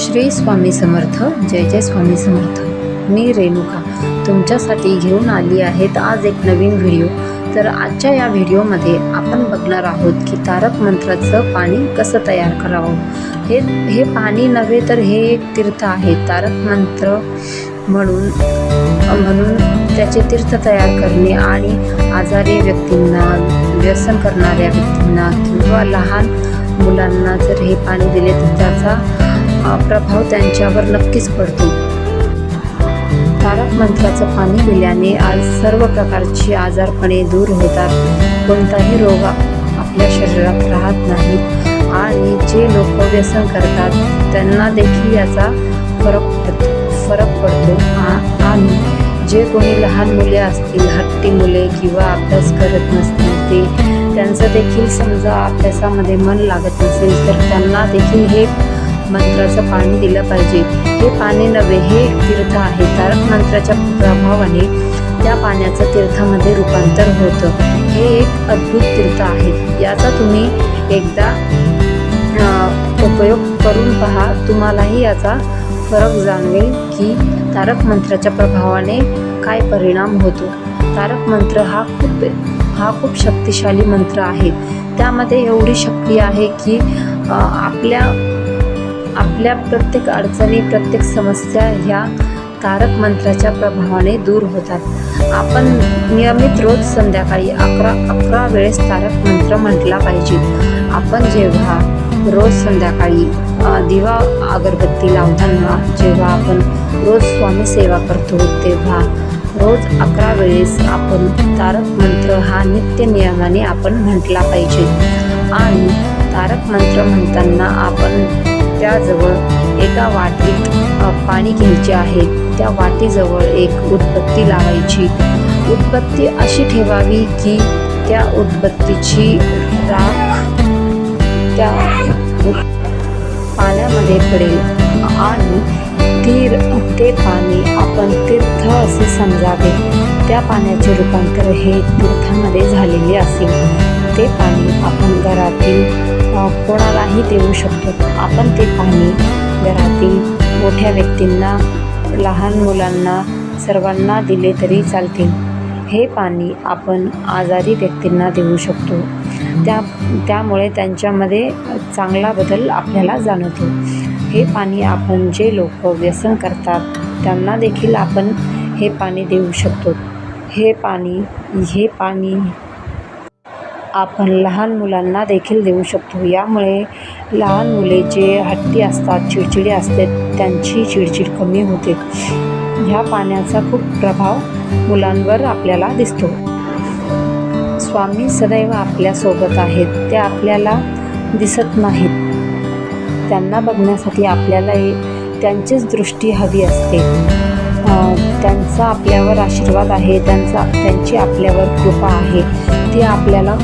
श्री स्वामी समर्थ. जय जय स्वामी समर्थ. मी रेणुका तुमच्यासाठी घेऊन आली आहेत आज एक नवीन व्हिडिओ. तर आजच्या या व्हिडिओमध्ये आपण बघणार आहोत की तारक मंत्राचं पाणी कसं तयार करावं. हे पाणी नव्हे तर हे एक तीर्थ आहे. तारक मंत्र म्हणून त्याचे तीर्थ तयार करणे आणि आजारी व्यक्तींना, व्यसन करणाऱ्या व्यक्तींना किंवा लहान मुलांना जर हे पाणी दिले तर त्याचा प्रभाव त्यांच्यावर नक्कीच पडतो. तारक मंत्राचं पाणी दिल्याने आज सर्व प्रकारची आजारपणे दूर होतात. कोणताही रोग आपल्या शरीरात राहत नाही आणि जे लोक व्यसन करतात त्यांना देखील याचा फरक पडतो. आणि जे कोणी लहान मुले असतील, हट्टी मुले किंवा अभ्यास करत नसतील, त्यांचं देखील समजा अभ्यासामध्ये मन लागत नसेल तर त्यांना देखील हे मंत्राचं पाणी दिलं पाहिजे. हे पाणी नव्हे, हे एक तीर्थ आहे. तारक मंत्राच्या प्रभावाने त्या पाण्याचं तीर्थामध्ये रूपांतर होतं. हे एक अद्भुत तीर्थ आहे. याचा तुम्ही एकदा उपयोग करून पहा. तुम्हालाही याचा फरक जाणवेल की तारक मंत्राच्या प्रभावाने काय परिणाम होतो. तारक मंत्र हा खूप शक्तिशाली मंत्र आहे. त्यामध्ये एवढी शक्ती आहे की आपल्या प्रत्येक अडचणी, प्रत्येक समस्या ह्या तारक मंत्राच्या प्रभावाने दूर होतात. आपण नियमित रोज संध्याकाळी 11 वेळेस तारक मंत्र म्हटला पाहिजे. आपण जेव्हा रोज संध्याकाळी दिवा अगरबत्ती लावताना, जेव्हा आपण रोज स्वामी सेवा करतो तेव्हा रोज 11 वेळेस आपण तारक मंत्र हा नित्य नियमाने आपण म्हटला पाहिजे. आणि तारक मंत्र म्हणताना आपण त्याजवळ एका वाटीत पाणी घ्यायचे आहे. त्या वाटीजवळ एक उदबत्ती लावायची. उदबत्ती अशी ठेवावी की त्या उदबत्तीची राख त्या पाण्यामध्ये पडेल आणि ते पाणी आपण तीर्थ असे समजावे. त्या पाण्याचे रूपांतर हे तीर्थामध्ये झालेले असेल. ते पाणी आपण घरातील कोणालाही देऊ शकतो. आपण ते पाणी घरातील मोठ्या व्यक्तींना, लहान मुलांना, सर्वांना दिले तरी चालतील. हे पाणी आपण आजारी व्यक्तींना देऊ शकतो. त्यामुळे त्यांच्यामध्ये चांगला बदल आपल्याला जाणवतो. हे पाणी आपण जे लोक व्यसन करतात त्यांना देखील आपण हे पाणी देऊ शकतो. हे पाणी आपण लहान मुलांना देखील देऊ शकतो. यामुळे लहान मुले जे हट्टी असतात, चिडचिडे असते, त्यांची चिडचिड कमी होते. ह्या पाण्याचा खूप प्रभाव मुलांवर आपल्याला दिसतो. स्वामी सदैव आपल्यासोबत आहेत. ते आपल्याला दिसत नाहीत. त्यांना बघण्यासाठी आपल्याला त्यांचीच दृष्टी हवी असते. त्यांचा आपल्यावर आशीर्वाद आहे, त्यांची आपल्यावर कृपा आहे. ते आपल्याला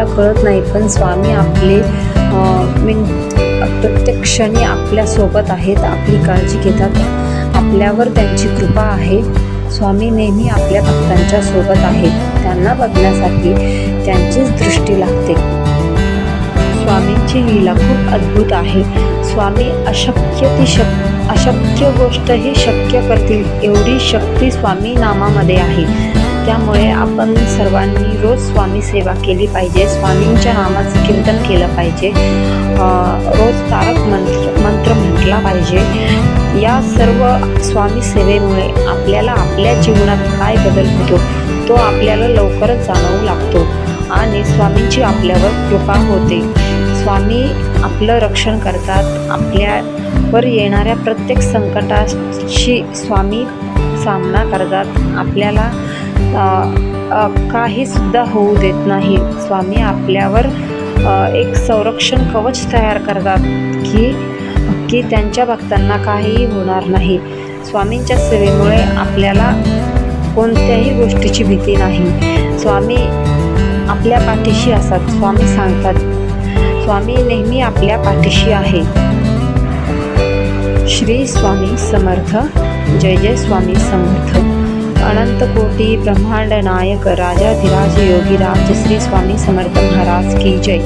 कळत नाही, पण स्वामी आपले प्रत्येक क्षणी आपल्यासोबत आहेत, आपली काळजी घेतात. आपल्यावर त्यांची कृपा आहे. स्वामी नेहमी आपल्या भक्तांच्या सोबत आहेत. त्यांना बघण्यासाठी त्यांचीच दृष्टी लागते. स्वामींची लीला खूप अद्भुत आहे. स्वामी अशक्य गोष्टही शक्य करतील एवढी शक्ती स्वामी नामामध्ये आहे. त्यामुळे आपण सर्वांनी रोज स्वामी सेवा केली पाहिजे. स्वामींच्या नामाचं कीर्तन केलं पाहिजे. रोज तारक मंत्र म्हटला पाहिजे. या सर्व स्वामी सेवेमुळे आपल्याला आपल्या जीवनात काय बदल होतो तो आपल्याला लवकरच जाणवू लागतो आणि स्वामींची आपल्यावर कृपा होते. स्वामी आपलं रक्षण करतात. आपल्यावर येणाऱ्या प्रत्येक संकटाशी स्वामी सामना करतात. आपल्याला काही सुद्धा होऊ देत नाही. स्वामी आपल्यावर एक संरक्षण कवच तयार करतात की त्यांच्या भक्तांना काहीही होणार नाही. स्वामींच्या सेवेमुळे आपल्याला कोणत्याही गोष्टीची भीती नाही. स्वामी आपल्या पाठीशी असतात. स्वामी सांगतात, स्वामी नेहमी आपल्या पाठीशी आहे. श्री स्वामी समर्थ. जय जय स्वामी समर्थ. अनंत कोटी ब्रह्मांड नायक राजाधिराज योगीराज श्री स्वामी समर्थ महाराज की जय.